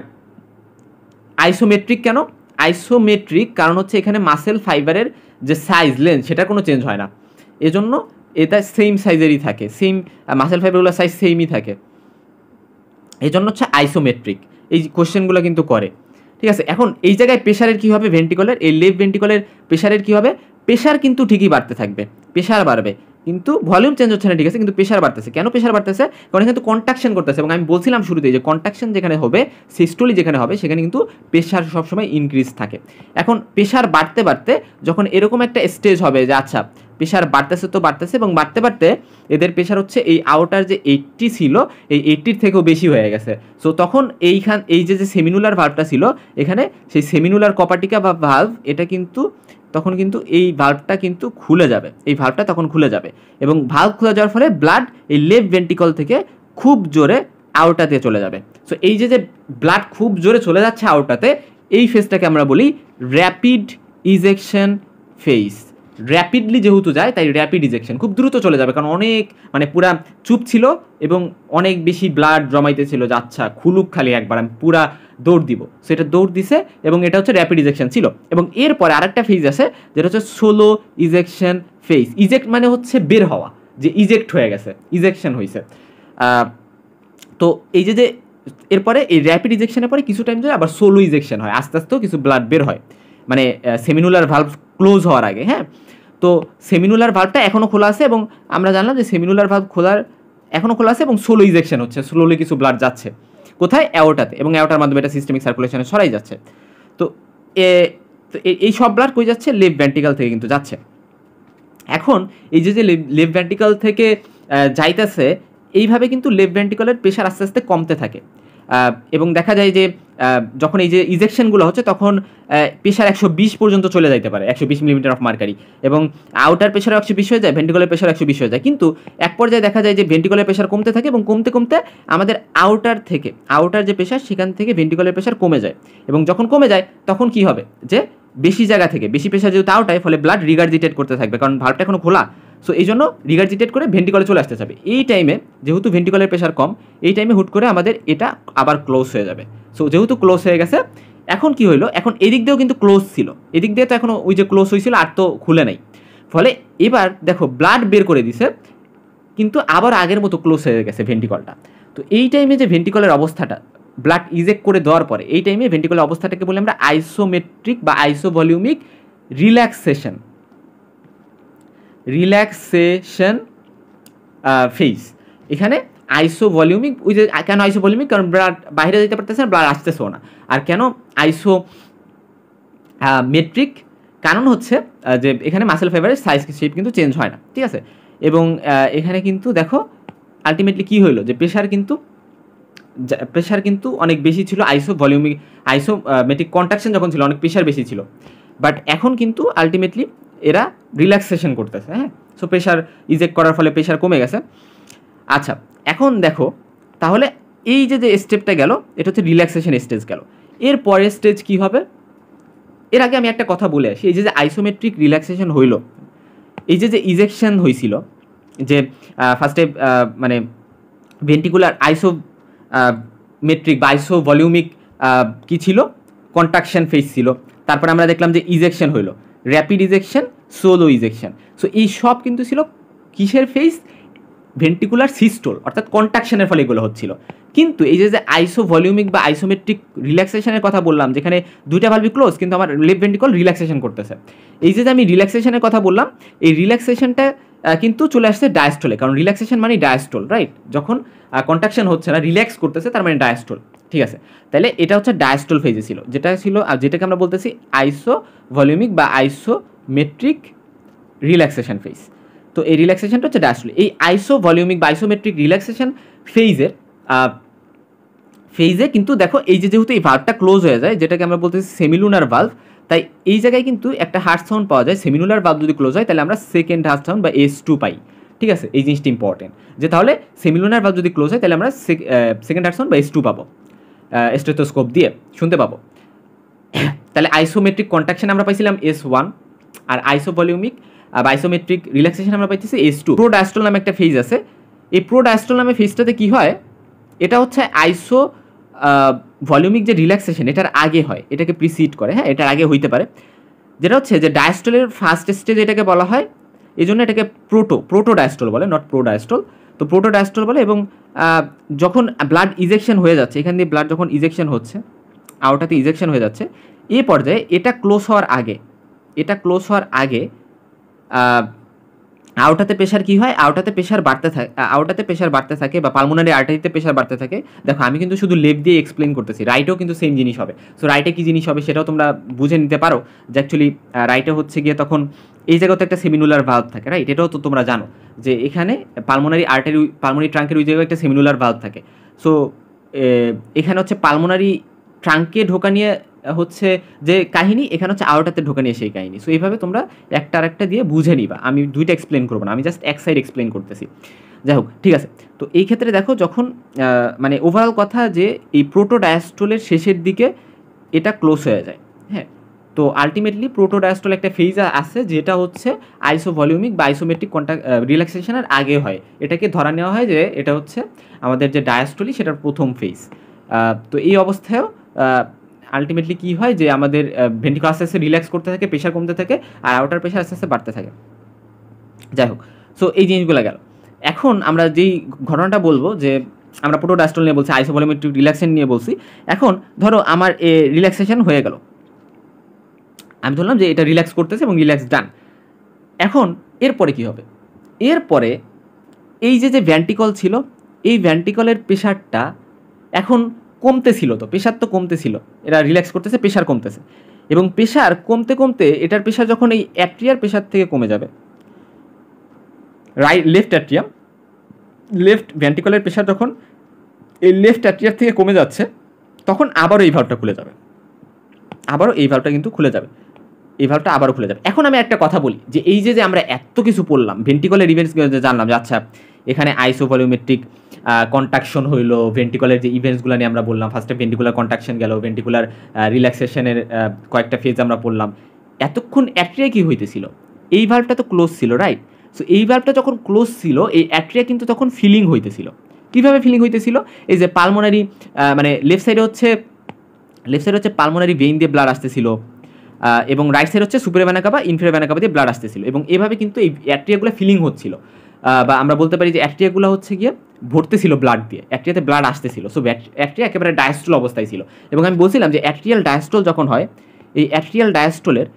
আইসোমেট্রিক কেন? আইসোমেট্রিক কারণ হচ্ছে এখানে মাসেল ফাইবারের যে সাইজ, লেন্থ, সেটা কোনো চেঞ্জ হয় না, এজন্য এটা সেম সাইজেরই থাকে, সেম মাসেল ফাইবারগুলোর সাইজ সেমই থাকে, এই জন্য হচ্ছে আইসোমেট্রিক। এই কোশ্চেনগুলো কিন্তু করে, ঠিক আছে। এখন এই জায়গায় প্রেশারের কী হবে ভেন্ট্রিকলের, এই লেফট ভেন্ট্রিকলের প্রেশারের কী হবে? প্রেশার কিন্তু ঠিকই বাড়তে থাকবে, প্রেশার বাড়বে, কিন্তু ভলিউম চেঞ্জ হচ্ছে না, ঠিক আছে, কিন্তু প্রেশার বাড়তেছে। কেন প্রেশার বাড়তেছে? কারণ এখানে তো কন্ট্রাকশন করতেছে, এবং আমি বলছিলাম শুরুতেই যে কন্ট্রাকশন যেখানে হবে, সিস্টোলি যেখানে হবে, সেখানে কিন্তু প্রেশার সবসময় ইনক্রিজ থাকে। এখন প্রেশার বাড়তে বাড়তে যখন এরকম একটা স্টেজ হবে যে আচ্ছা প্রেশার বাড়তেছে তো বাড়তেছে, এবং বাড়তে বাড়তে এদের প্রেশার হচ্ছে এই আউটার যে 80 ছিল, এই 80-র থেকেও বেশি হয়ে গেছে। সো তখন এই যে সেমিনুলার ভালভটা ছিল, এখানে সেই সেমিনুলার কপাটিকা বা ভালভ, এটা কিন্তু তখন কিন্তু এই ভালভটা কিন্তু খুলে যাবে, এই ভালভটা তখন খুলে যাবে, এবং ভালভ খুলে যাওয়ার ফলে ব্লাড এই লেফট ভেন্ট্রিকল থেকে খুব জোরে আউটাতে চলে যাবে। সো এই যে ব্লাড খুব জোরে চলে যাচ্ছে আউটাতে, এই ফেজটাকে আমরা বলি র্যাপিড ইজেকশন ফেজ। র্যাপিডলি যেহেতু যায় তাই র্যাপিড ইজেকশন, খুব দ্রুত চলে যাবে, কারণ অনেক মানে পুরা চুপ ছিল এবং অনেক বেশি ব্লাড জমাইতেছিল, যে আচ্ছা খুলুক খালি একবার, আমি পুরা দৌড় দিব। সো এটা দৌড় দিছে, এবং এটা হচ্ছে র্যাপিড ইজেকশন ছিল। এবং এরপরে আরেকটা ফেজ আছে যেটা হচ্ছে সোলো ইজেকশন ফেজ। ইজেক্ট মানে হচ্ছে বের হওয়া, যে ইজেক্ট হয়ে গেছে, ইজেকশন হয়েছে। তো এই যে এরপরে এই র্যাপিড ইজেকশনের পরে কিছু টাইম ধরে আবার সোলো ইজেকশন হয়, আস্তে আস্তেও কিছু ব্লাড বের হয়, মানে সেমিনুলার ভালভ ক্লোজ হওয়ার আগে, হ্যাঁ। তো সেমিনুলার ভালভটা এখনও খোলা আছে, এবং আমরা জানলাম যে সেমিনুলার ভালভ এখনও খোলা আছে, এবং সোলো ইজেকশন হচ্ছে, স্লোলি কিছু ব্লাড যাচ্ছে কোথায়? অ্যাওর্টাতে, এবং অ্যাওর্টার মাধ্যমে এটা সিস্টেমিক সার্কুলেশনে ছড়াই যাচ্ছে। তো এই সব ব্লাড কই যাচ্ছে? লেফট ভেন্ট্রিকল থেকে কিন্তু যাচ্ছে। এখন এই যে লেফট ভেন্ট্রিকল থেকে যাইতেছে, এইভাবে কিন্তু লেফট ভেন্ট্রিকলের প্রেশার আস্তে আস্তে কমতে থাকে, এবং দেখা যায় যে যখন এই যে ইজেকশনগুলো হচ্ছে তখন প্রেশার 120 পর্যন্ত চলে যাইতে পারে, 120 মিলিমিটার অফ মার্কারি, এবং আউটার প্রেশার 120 হয়ে যায়, ভেন্ট্রিকলের প্রেশার 120 হয়ে যায়। কিন্তু এক পর্যায়ে দেখা যায় যে ভেন্ট্রিকলের প্রেশার কমতে থাকে, এবং কমতে কমতে আমাদের আউটার যে প্রেশার, সেখান থেকে ভেন্ট্রিকলের প্রেশার কমে যায়, এবং যখন কমে যায় তখন কি হবে? যে বেশি জায়গা থেকে বেশি প্রেশার যেহেতু আউটায়, ফলে ব্লাড রিগার্জিটেট করতে থাকবে, কারণ ভালভটা এখনো খোলা। সো এই জন্য রিগার্জিটেট করে ভেন্ট্রিকলে চলে আসতে যাবে। এই টাইমে যেহেতু ভেন্ট্রিকলের প্রেশার কম, এই টাইমে হুট করে আমাদের এটা আবার ক্লোজ হয়ে যাবে। সো যেহেতু ক্লোজ হয়ে গেছে, এখন কি হইলো? এখন এদিক দিয়েও কিন্তু ক্লোজ ছিল, এদিক দিয়ে তো এখনো ওই যে ক্লোজ হয়েছিল আর তো খুলে নাই, ফলে এবার দেখো ব্লাড বের করে দিছে, কিন্তু আবার আগের মতো ক্লোজ হয়ে গেছে ভেন্ট্রিকলটা। তো এই টাইমে যে ভেন্ট্রিকলের অবস্থাটা, ব্লাড ইজেক্ট করে দেওয়ার পরে এই টাইমে ভেন্ট্রিকলের অবস্থাটাকে বলি আমরা আইসোমেট্রিক বা আইসোভলিউমিক রিল্যাক্সেশন ফেজ। এখানে আইসোভলিউমিক, ওই যে কেন আইসোভলিউমিক? কারণ ব্লাড বাইরে যেতে পারতেছে না, ব্লাড আসতেছেও না। আর কেন মেট্রিক? কারণ হচ্ছে যে এখানে মাসেল ফাইবারের সাইজ শেপ কিন্তু চেঞ্জ হয় না, ঠিক আছে। এবং এখানে কিন্তু দেখো আলটিমেটলি কী হইলো, যে প্রেশার কিন্তু অনেক বেশি ছিল, আইসোমেট্রিক কন্ট্রাকশন যখন ছিল অনেক প্রেশার বেশি ছিল, বাট এখন কিন্তু আলটিমেটলি এরা রিল্যাক্সেশন করতেছে, হ্যাঁ। সো প্রেশার ইজেক্ট করার ফলে প্রেশার কমে গেছে। আচ্ছা, এখন দেখো তাহলে এই যে স্টেপটা গেল এটা হচ্ছে রিল্যাক্সেশন স্টেজ গেল। এর পরের স্টেজ কি হবে? এর আগে আমি একটা কথা বলে আসি, এই যে আইসোমেট্রিক রিল্যাক্সেশন হইল, এই যে ইজেকশন হয়েছিল, যে ফার্স্টে মানে ভেন্টিকুলার আইসোমেট্রিক বা আইসোভলিউমিক কি ছিল, কন্ট্রাকশন ফেজ ছিল। তারপরে আমরা দেখলাম যে ইজেকশন হইল, rapid ejection, solo ejection. So এই সব কিন্তু ছিল কিসের ফেজ? ভেন্টিকুলার সিস্টোল, অর্থাৎ কন্ট্রাকশনের ফলে এগুলো হচ্ছিল। কিন্তু এই যে আইসোভলিউমিক বা আইসোমেট্রিক রিল্যাক্সেশনের কথা বললাম, যেখানে দুইটা ভালভই ক্লোজ কিন্তু আমার লেফট ভেন্ট্রিকল রিল্যাক্সেশন করতেছে, এই যে আমি রিল্যাক্সেশনের কথা বললাম, এই রিল্যাক্সেশনটা কিন্তু চলে আসছে ডায়াস্টলে, কারণ রিল্যাক্সেশন মানে ডায়াস্টল, রাইট? যখন কন্ট্রাকশন হচ্ছে না, রিল্যাক্স করতেছে, তার মানে ডায়াস্টল, ঠিক আছে? তাহলে এটা হচ্ছে ডায়াস্টল ফেজে ছিল, যেটা ছিল আর যেটাকে আমরা বলতেছি আইসোভলিউমিক বা আইসোমেট্রিক রিল্যাক্সেশন ফেজ। তো এই রিল্যাক্সেশনটা হচ্ছে ডায়াস্টল। এই আইসোভলিউমিক বা আইসোমেট্রিক রিল্যাক্সেশন ফেজে কিন্তু দেখো এই যে যেহেতু এই ভাল্ভটা ক্লোজ হয়ে যায়, যেটাকে আমরা বলতেছি সেমিলুনার ভাল্ভ, তাই এই জায়গায় কিন্তু একটা হার্ট সাউন্ড পাওয়া যায়। সেমিলুনার ভাল্ভ যদি ক্লোজ হয় তাহলে আমরা সেকেন্ড হার্ট সাউন্ড বা S2 পাই, ঠিক আছে? এই জিনিসটা ইম্পর্টেন্ট, যে তাহলে সেমিলুনার ভাল্ভ যদি ক্লোজ হয় তাহলে আমরা সেকেন্ড হার্ট সাউন্ড বা S2 পাবো, স্টেথোস্কোপ দিয়ে শুনতে পাবো। তাহলে আইসোমেট্রিক কন্ট্রাকশন আমরা পাইছিলাম S1, আর আইসোভলিউমিক বা আইসোমেট্রিক রিল্যাক্সেশন আমরা পাইতেছি S2। প্রোডায়াস্টল নামে একটা ফেজ আছে। এই প্রোডায়াস্টল নামে ফেজটাতে কি হয়, এটা হচ্ছে ভলিউমিক যে রিল্যাক্সেশন এটার আগে হয়, এটাকে প্রিসিড করে, হ্যাঁ, এটার আগে হইতে পারে। যেটা হচ্ছে যে ডায়াস্টলের ফার্স্ট স্টেজ এটাকে বলা হয়, এই জন্য এটাকে প্রোটোডায়াস্টল বলে, নট প্রোডায়াস্টল। তো প্রোটোডায়াস্টল বলে। এবং যখন ব্লাড ইজেকশন হয়ে যাচ্ছে, এখান দিয়ে ব্লাড যখন ইজেকশন হচ্ছে, আউটাতে ইজেকশন হয়ে যাচ্ছে, এই পর্যায়ে এটা ক্লোজ হওয়ার আগে আউটাতে প্রেশার কি হয়, আউটাতে প্রেশার বাড়তে থাকে বা পালমোনারি আর্টারিতে প্রেশার বাড়তে থাকে। দেখো আমি কিন্তু শুধু লেফট দিয়ে এক্সপ্লেন করতেছি, রাইটেও কিন্তু সেম জিনিস হবে। সো রাইটে কি জিনিস হবে সেটাও তোমরা বুঝে নিতে পারো, যে অ্যাকচুয়ালি রাইটে হচ্ছে গিয়ে তখন এই জায়গাতে একটা সেমিনুলার ভাল্ভ থাকে, রাইট? এটাও তো তোমরা জানো যে এখানে পালমোনারি ট্রাঙ্কের ওই জায়গায় একটা সেমিনুলার ভাল্ভ থাকে। সো এখানে হচ্ছে পালমোনারি ট্রাঙ্কে ঢোকা নিয়ে হচ্ছে যে কাহিনী, এখানে হচ্ছে আউটাতে ঢোকা নিয়ে সেই কাহিনী। সো এইভাবে তোমরা একটা আরেকটা দিয়ে বুঝে নিবা, আমি দুইটা এক্সপ্লেন করবো না, আমি জাস্ট এক সাইড এক্সপ্লেন করতেছি। যাই হোক, ঠিক আছে। তো এই ক্ষেত্রে দেখো যখন মানে ওভারঅল কথা যে এই প্রোটোডায়াস্টলের শেষের দিকে এটা ক্লোজ হয়ে যায়, হ্যাঁ। তো আলটিমেটলি প্রোটোডায়াস্টল একটা ফেজ আছে যেটা হচ্ছে আইসোভলিউমিক বা আইসোমেট্রিক রিল্যাক্সেশনের আগে হয়। এটাকে ধরা নেওয়া হয় যে এটা হচ্ছে আমাদের যে ডায়াস্টলি সেটার প্রথম ফেজ। তো এই অবস্থায়ও আলটিমেটলি কী হয় যে আমাদের ভেন্ট্রিকল আস্তে আস্তে রিল্যাক্স করতে থাকে, প্রেশার কমতে থাকে, আর আউটার প্রেশার আস্তে আস্তে বাড়তে থাকে। যাই হোক, সো এই জিনিসগুলো গেল। এখন আমরা যেই ঘটনাটা বলবো, যে আমরা প্রোটোডায়াস্টল নিয়ে বলছি, আইসোভলিউমেট্রিক রিল্যাক্সেশন নিয়ে বলছি। এখন ধরো আমার রিল্যাক্সেশন হয়ে গেল, আমি ধরলাম যে এটা রিল্যাক্স করতেছে এবং রিল্যাক্স ডান। এখন এরপরে কি হবে? এরপরে এই যে ভেন্ট্রিকল ছিল, এই ভেন্ট্রিকলের প্রেশারটা এখন কমতেছিল, তো প্রেশার তো কমতেছিল, এরা রিল্যাক্স করতেছে, প্রেশার কমতেছে, এবং প্রেশার কমতে কমতে এটার প্রেশার যখন এই অ্যাট্রিয়ার প্রেশার থেকে কমে যাবে, লেফট ভেন্ট্রিকলের প্রেশার যখন এই লেফট অ্যাট্রিয়ার থেকে কমে যাচ্ছে, তখন আবারও এই ভাল্বটা খুলে যাবে, আবারও এই ভাল্বটা কিন্তু খুলে যাবে, এই ভাল্বটা আবারও খুলে যাবে। এখন আমি একটা কথা বলি, যে এই যে আমরা এত কিছু পড়লাম, ভেন্ট্রিকলের ইভেন্টস জানলাম, যে আচ্ছা এখানে আইসোভলিউমেট্রিক কন্ট্রাকশন হইলো, ভেন্ট্রিকলের যে ইভেন্টসগুলো নিয়ে আমরা বললাম, ফার্স্টে ভেন্ট্রিকুলার কন্ট্রাকশন গেল, ভেন্ট্রিকুলার রিল্যাক্সেশনের কয়েকটা ফেজ আমরা পড়লাম। এতক্ষণ অ্যাট্রিয়া কি হইতেছিল? এই ভাল্বটা তো ক্লোজ ছিল, রাইট? সো এই ভাল্বটা যখন ক্লোজ ছিল, এই অ্যাট্রিয়া কিন্তু তখন ফিলিং হইতেছিল। কীভাবে ফিলিং হইতেছিল? এই যে পালমোনারি মানে লেফট সাইডে হচ্ছে পালমোনারি ভেইন দিয়ে ব্লাড আসতেছিল, এবং রাইট সাইড হচ্ছে superior vena CAVA, inferior vena CAVA দিয়ে ব্লাড আসতেছিল, এবং এভাবে কিন্তু এই অ্যাট্রিয়াগুলো ফিলিং হচ্ছিল, বা আমরা বলতে পারি যে অ্যাট্রিয়াগুলো হচ্ছে গিয়ে ভরতেছিল ব্লাড দিয়ে, অ্যাট্রিয়াতে ব্লাড আসতেছিল। সো অ্যাট্রিয়া একেবারে ডায়াস্টল অবস্থায় ছিল। এবং আমি বলছিলাম যে অ্যাট্রিয়াল ডায়াস্টল যখন হয়, এই অ্যাট্রিয়াল ডায়াস্টলের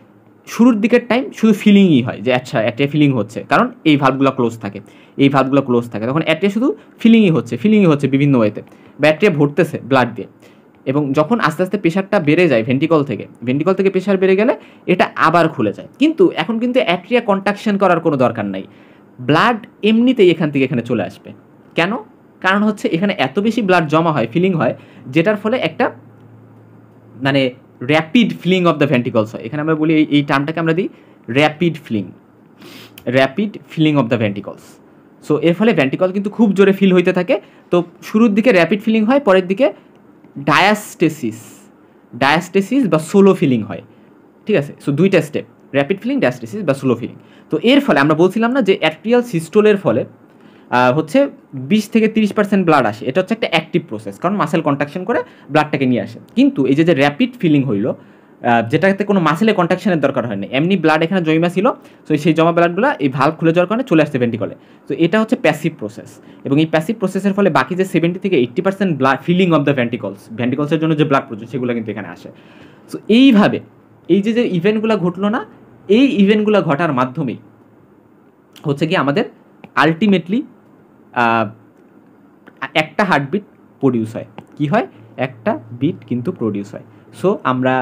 শুরুর দিকের টাইম শুধু ফিলিংই হয়, যে আচ্ছা অ্যাট্রিয়া ফিলিং হচ্ছে, কারণ এই ভাল্বগুলো ক্লোজ থাকে, তখন অ্যাট্রিয়া শুধু ফিলিংই হচ্ছে বিভিন্ন ওয়েতে, বা অ্যাট্রিয়া ভরতেছে ব্লাড দিয়ে। এবং যখন আস্তে আস্তে প্রেশারটা বেড়ে যায় ভেন্ট্রিকল থেকে প্রেশার বেড়ে গেলে এটা আবার খুলে যায়। কিন্তু এখন কিন্তু অ্যাট্রিয়া কন্ট্রাকশন করার কোনো দরকার নাই, ব্লাড এমনিতেই এখান থেকে এখানে চলে আসবে। কেন? কারণ হচ্ছে এখানে এত বেশি ব্লাড জমা হয়, ফিলিং হয়, যেটার ফলে একটা মানে rapid filling of the ventricles হয়। এখানে আমরা বলি এই টার্মটাকে আমরা দিই rapid filling of the ventricles. So এর ফলে ভেন্টিকল কিন্তু খুব জোরে ফিল হইতে থাকে। তো শুরুর দিকে র্যাপিড ফিলিং হয়, পরের দিকে ডায়াস্টেসিস বা সোলো ফিলিং হয়, ঠিক আছে। সো দুইটা স্টেপ, র্যাপিড ফিলিং, ডায়াস্টেসিস বা স্লো ফিলিং। তো এর ফলে আমরা বলছিলাম না যে অ্যাট্রিয়াল সিস্টোলের ফলে হচ্ছে 20 থেকে 30% ব্লাড আসে, এটা হচ্ছে একটা অ্যাক্টিভ প্রসেস, কারণ মাসেল কন্ট্রাকশন করে ব্লাডটাকে নিয়ে আসে। কিন্তু এই যে র্যাপিড ফিলিং হইলো, যেটাতে কোনো মাসেলে কন্ট্রাকশনের দরকার হয় না, এমনি ব্লাড এখানে জমা ছিল, তো সেই জমা ব্লাডগুলো এই ভালভ খুলে যাওয়ার কারণে চলে আসছে ভেন্টিকলে। তো এটা হচ্ছে প্যাসিভ প্রসেস, এবং এই প্যাসিভ প্রসেসের ফলে বাকি যে 70 থেকে 80% ব্লাড ফিলিং অফ দ্য ভেন্টিকলসের জন্য যে ব্লাড প্রয়োজন সেগুলো কিন্তু এখানে আসে। সো এইভাবে এই যে ইভেন্টগুলো ঘটলো না, এই ইভেন্টগুলো ঘটার মাধ্যমেই হচ্ছে কি আমাদের আলটিমেটলি একটা হার্টবিট প্রডিউস হয়। কি হয়? একটা বিট কিন্তু প্রডিউস হয়। সো আমরা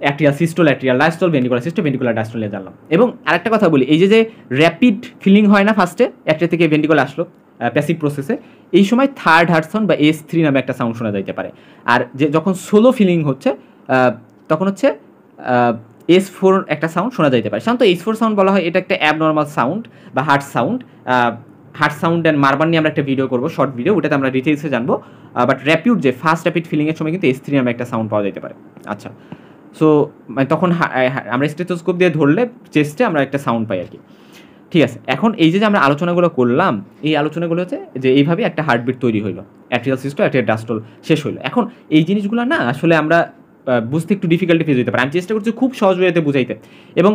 atrial systole, atrial diastole, ventricular systole, ventricular diastole নিয়ে জানলাম। এবং আরেকটা কথা বলি, এই যে র্যাপিড ফিলিং হয় না, ফার্স্টে অ্যাট্রিয়া থেকে ভেন্টিকুলার আসলো প্যাসিভ প্রসেসে, এই সময় থার্ড হার্ট সাউন্ড বা S3 নামে একটা সাউন্ড শোনা যাইতে পারে। আর যে যখন সোলো ফিলিং হচ্ছে তখন হচ্ছে S4 একটা সাউন্ড শোনা যাইতে পারে। সাধারণত S4 সাউন্ড বলা হয়, এটা একটা অ্যাবনর্মাল সাউন্ড বা হার্ট সাউন্ড অ্যান্ড মারবার নিয়ে আমরা একটা ভিডিও করবো, শর্ট ভিডিও, ওটাতে আমরা ডিটেলসে জানবো। বাট র্যাপিড যে ফার্স্ট র্যাপিড ফিলিংয়ের সময় কিন্তু S3 নামে একটা সাউন্ড পাওয়া যেতে পারে। আচ্ছা, সো মানে তখন আমরা স্টেথোস্কোপ দিয়ে ধরলে চেস্টে আমরা একটা সাউন্ড পাই আর কি, ঠিক আছে। এখন এই যে আমরা আলোচনাগুলো করলাম, এই আলোচনাগুলো হচ্ছে যে এইভাবে একটা হার্টবিট তৈরি হইলো, অ্যাট্রিয়াল সিস্টোল, অ্যাট্রিয়াল ডায়াস্টোল শেষ হইলো। এখন এই জিনিসগুলো না আসলে আমরা বুঝতে একটু ডিফিকাল্টি ফেস হতে পারে, আমি চেষ্টা করছি খুব সহজ ওয়েতে বুঝাইতে। এবং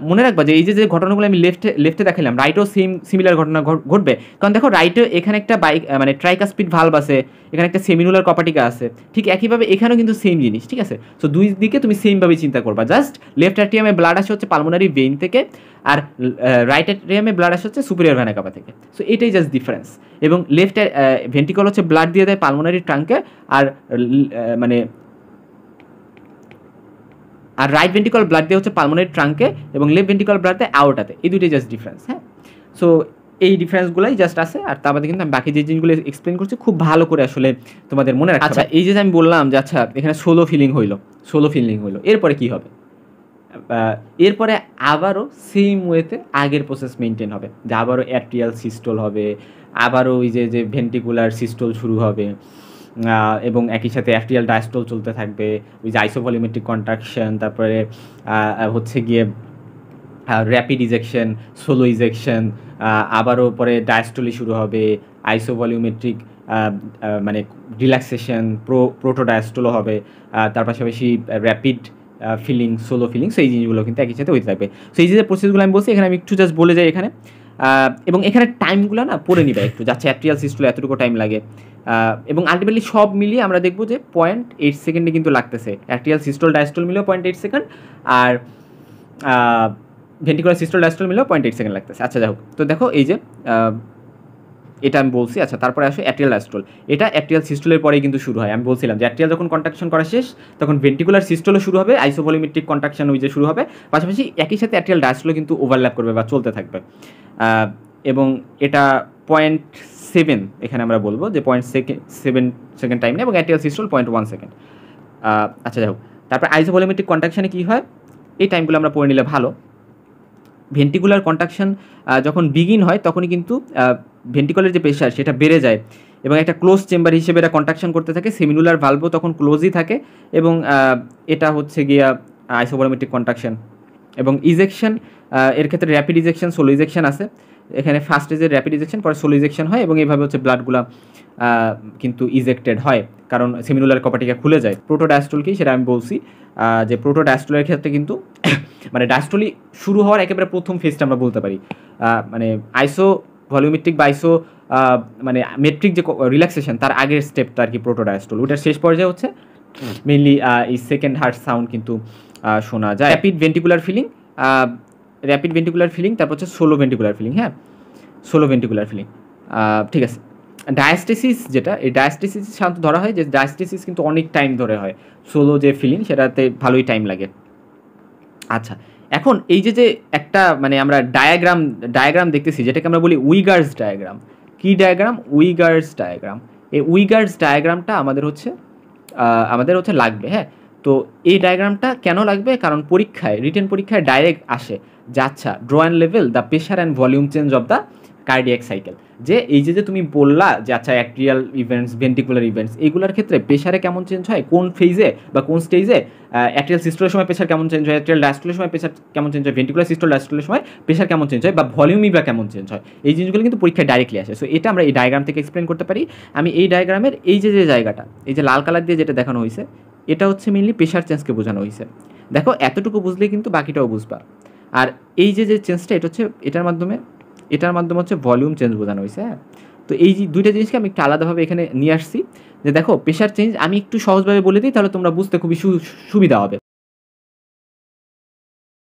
মনে রাখবা যে এই যে ঘটনাগুলো আমি লেফটে দেখালাম, রাইটও সিমিলার ঘটনা ঘটবে। কারণ দেখো রাইটে এখানে একটা মানে ট্রাইকাস্পিড ভালভ আছে, এখানে একটা সেমিনুলার কপাটিকা আছে, ঠিক একইভাবে এখানেও কিন্তু সেম জিনিস, ঠিক আছে। সো দুই দিকে তুমি সেমভাবে চিন্তা করবা, জাস্ট লেফট অ্যাট্রিয়ামে ব্লাড আসে হচ্ছে পালমোনারি ভেইন থেকে, আর রাইট অ্যাট্রিয়ামে ব্লাড আসে হচ্ছে সুপিরিয়র ভেনা কাভা থেকে। সো এটাই জাস্ট ডিফারেন্স। এবং লেফট ভেন্টিকল হচ্ছে ব্লাড দিয়ে দেয় পালমোনারি ট্রাঙ্কে, আর রাইট ভেন্টিকল ব্লাড দিয়ে হচ্ছে পালমোনারি ট্রাঙ্কে, এবং লেফট ভেন্টিকল ব্লাড দেয় আওর্টাতে। এই দুইটাই জাস্ট ডিফারেন্স, হ্যাঁ। সো এই ডিফারেন্সগুলোই জাস্ট আছে, আর তার বাদে কিন্তু আমি বাকি যে জিনিসগুলো এক্সপ্লেন করছি খুব ভালো করে আসলে তোমাদের মনে রাখতে হবে। আচ্ছা, এই যে আমি বললাম যে আচ্ছা এখানে সোলো ফিলিং হইলো, এরপরে কি হবে? এরপরে আবারও সেম ওয়েতে আগের প্রসেস মেনটেন হবে, যে আবারও অ্যাট্রিয়াল সিস্টোল হবে, আবারও ওই যে ভেন্টিকুলার সিস্টোল শুরু হবে, এবং একই সাথে অ্যাট্রিয়াল ডায়াস্টোল চলতে থাকবে, ওই যে আইসোভলিউমেট্রিক কন্ট্রাকশন, তারপরে হচ্ছে গিয়ে র্যাপিড ইজেকশন, সোলো ইজেকশন, আবারও পরে ডায়াস্টোলি শুরু হবে, আইসোভলিউমেট্রিক মানে রিল্যাক্সেশন, প্রোটোডায়াস্টোলও হবে, তার পাশাপাশি র্যাপিড ফিলিং, সোলো ফিলিং। সেই জিনিসগুলো কিন্তু একই সাথে হইতে থাকবে। সো এই যে প্রসেসগুলো আমি বলছি, এখানে আমি একটু জাস্ট বলে যাই এখানে, এবং এখানে টাইমগুলো না পড়ে নিবে একটু, যাচ্ছে অ্যাট্রিয়াল সিস্টোলে এতটুকু টাইম লাগে, এবং আলটিমেটলি সব মিলিয়ে আমরা দেখবো যে 0.8 সেকেন্ডে কিন্তু লাগতেছে। অ্যাট্রিয়াল সিস্টোল ডায়াস্টোল মিলেও 0.8 সেকেন্ড, আর ভেন্টিকুলার সিস্টোল ডায়াস্টোল মিলেও 0.8 সেকেন্ড লাগতেছে। আচ্ছা যাই হোক, তো দেখো এই যে এটা আমি বলছি। আচ্ছা, তারপরে আসে অ্যাট্রিয়াল ডায়াস্টোল। এটা অ্যাট্রিয়াল সিস্টোলের পরেই কিন্তু শুরু হয়। আমি বলছিলাম যে অ্যাট্রিয়াল যখন কন্ট্রাকশন করা শেষ, তখন ভেন্টিকুলার সিস্টোলও শুরু হবে, আইসোভলিউমেট্রিক কন্ট্রাকশন ওই যে শুরু হবে, পাশাপাশি একই সাথে অ্যাট্রিয়াল ডায়াস্টোলও কিন্তু ওভারল্যাপ করবে বা চলতে থাকবে। এবং এটা 0.7 এখানে আমরা বলবো যে 0.7 সেকেন্ড টাইম নেই, এবং অ্যাট্রিয়াল সিস্টোল 0.1 সেকেন্ড। আচ্ছা যাই হোক, তারপর আইসোভলিউমেট্রিক কন্ট্রাকশনে কী হয়, এই টাইমগুলো আমরা পড়ে নিলে ভালো। ভেন্টিকুলার কন্ট্রাকশন যখন বিগিন হয় তখনই কিন্তু ভেন্টিকলের যে প্রেশার সেটা বেড়ে যায়, এবং একটা ক্লোজ চেম্বার হিসেবে এটা কন্ট্রাকশন করতে থাকে, সেমিনুলার ভালভও তখন ক্লোজই থাকে, এবং এটা হচ্ছে গিয়া আইসোভলিউমেট্রিক কন্ট্রাকশন। এবং ইজেকশন, এর ক্ষেত্রে র্যাপিড ইজেকশন, সোলো ইজেকশন আছে। এখানে ফার্স্ট স্টেজে র্যাপিড ইজেকশন, পরে সোলো ইজেকশন হয়, এবং এইভাবে হচ্ছে ব্লাডগুলো কিন্তু ইজেক্টেড হয়, কারণ সেমিনুলার কপাটিকা খুলে যায়। প্রোটোডায়াস্টোল কি সেটা আমি বলছি, যে প্রোটোডায়াস্টোলের ক্ষেত্রে কিন্তু মানে ডায়াস্টোলি শুরু হওয়ার একেবারে প্রথম ফেজটা আমরা বলতে পারি, মানে আইসো ভলিউমেট্রিক বা আইসো মানে মেট্রিক যে রিল্যাক্সেশন তার আগের স্টেপটা আর কি প্রোটোডায়াস্টোল। ওটার শেষ পর্যায়ে হচ্ছে মেইনলি এই সেকেন্ড হার্ট সাউন্ড কিন্তু শোনা যায়। র্যাপিড ভেন্টিকুলার ফিলিং, তারপর হচ্ছে সোলো ভেন্টিকুলার ফিলিং। হ্যাঁ, সোলো ভেন্টিকুলার ফিলিং, ঠিক আছে। ডায়াস্টেসিস, যেটা এই ডায়াস্টেসিস সাধারণত ধরা হয় যে ডায়াস্টেসিস কিন্তু অনেক টাইম ধরে হয়, সোলো যে ফিলিং সেটাতে ভালোই টাইম লাগে। আচ্ছা, এখন এই যে একটা মানে আমরা ডায়াগ্রাম দেখতেছি, যেটাকে আমরা বলি উইগার্স ডায়াগ্রাম। কি ডায়াগ্রাম? উইগার্স ডায়াগ্রাম। এই উইগার্স ডায়াগ্রামটা আমাদের হচ্ছে লাগবে। হ্যাঁ, তো এই ডায়াগ্রামটা কেন লাগবে, কারণ পরীক্ষায় রিটেন পরীক্ষায় ডাইরেক্ট আসে যে আচ্ছা draw and level the pressure and volume change of the cardiac cycle, যে এই যে তুমি বললা যে আচ্ছা অ্যাট্রিয়াল ইভেন্টস ভেন্টিকুলার ইভেন্টস এইগুলোর ক্ষেত্রে প্রেশারে কেমন চেঞ্জ হয়, কোন ফেজে বা কোন স্টেজে অ্যাট্রিয়াল সিস্টোলের সময় প্রেশার কেমন চেঞ্জ হয়, অ্যাট্রিয়াল ডায়াস্টোলের সময় প্রেশার কেমন চেঞ্জ হয়, ভেন্টিকুলার সিস্টোল ডায়াস্টোলের সময় প্রেশার কেমন চেঞ্জ হয়, বা ভলিউমই বা কেমন চেঞ্জ হয়, এই জিনিসগুলো কিন্তু পরীক্ষায় ডাইরেক্টলি আসে। সো এটা আমরা এই ডায়াগ্রাম থেকে এক্সপ্লেন করতে পারি। আমি এই ডায়াগ্রামের এই যে জায়গাটা, এই যে লাল কালার দিয়ে যেটা দেখানো হয়েছে, এটা হচ্ছে মেনলি প্রেশার চেঞ্জকে বোঝানো হয়েছে। দেখো এতটুকু বুঝলেই কিন্তু বাকিটাও বুঝবা। আর এই যে চেঞ্জটা এটা হচ্ছে এটার মাধ্যমে হচ্ছে ভলিউম চেঞ্জ বোঝানো হয়েছে। হ্যাঁ, তো এই যে দুইটা জিনিসকে আমি একটু আলাদাভাবে এখানে নিয়ে আসছি, যে দেখো প্রেশার চেঞ্জ আমি একটু সহজভাবে বলে দিই, তাহলে তোমরা বুঝতে খুবই সুবিধা হবে।